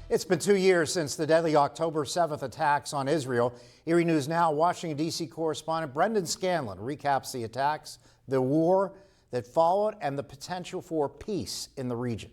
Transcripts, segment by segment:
It's been 2 years since the deadly October 7th attacks on Israel. Erie News Now Washington, D.C. correspondent Brendan Scanlon recaps the attacks, the war that followed, and the potential for peace in the region.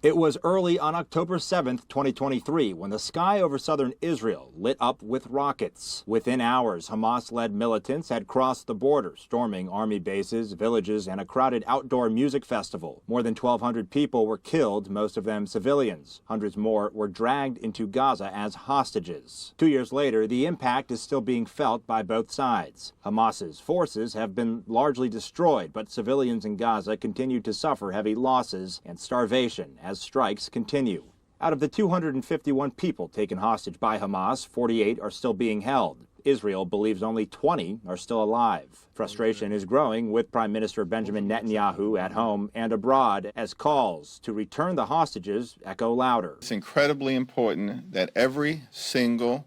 It was early on October 7th, 2023, when the sky over southern Israel lit up with rockets. Within hours, Hamas-led militants had crossed the border, storming army bases, villages, and a crowded outdoor music festival. More than 1,200 people were killed, most of them civilians. Hundreds more were dragged into Gaza as hostages. 2 years later, the impact is still being felt by both sides. Hamas's forces have been largely destroyed, but civilians in Gaza continue to suffer heavy losses and starvation as strikes continue. Out of the 251 people taken hostage by Hamas, 48 are still being held. Israel believes only 20 are still alive. Frustration is growing with Prime Minister Benjamin Netanyahu at home and abroad as calls to return the hostages echo louder. It's incredibly important that every single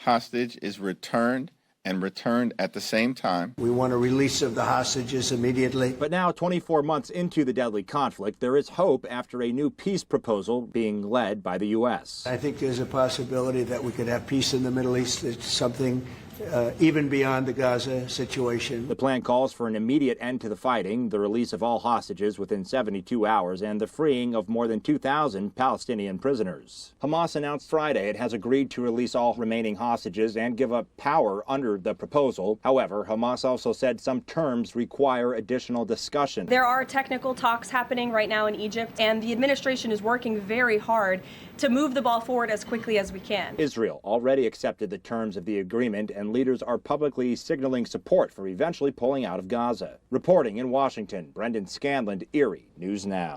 hostage is returned and returned at the same time. We want a release of the hostages immediately. But now, 24 months into the deadly conflict, there is hope after a new peace proposal being led by the U.S. I think there's a possibility that we could have peace in the Middle East. It's something even beyond the Gaza situation. The plan calls for an immediate end to the fighting, the release of all hostages within 72 hours, and the freeing of more than 2,000 Palestinian prisoners. Hamas announced Friday it has agreed to release all remaining hostages and give up power under the proposal. However, Hamas also said some terms require additional discussion. There are technical talks happening right now in Egypt, and the administration is working very hard to move the ball forward as quickly as we can. Israel already accepted the terms of the agreement, and leaders are publicly signaling support for eventually pulling out of Gaza. Reporting in Washington, Brendan Scanlon, Erie News Now.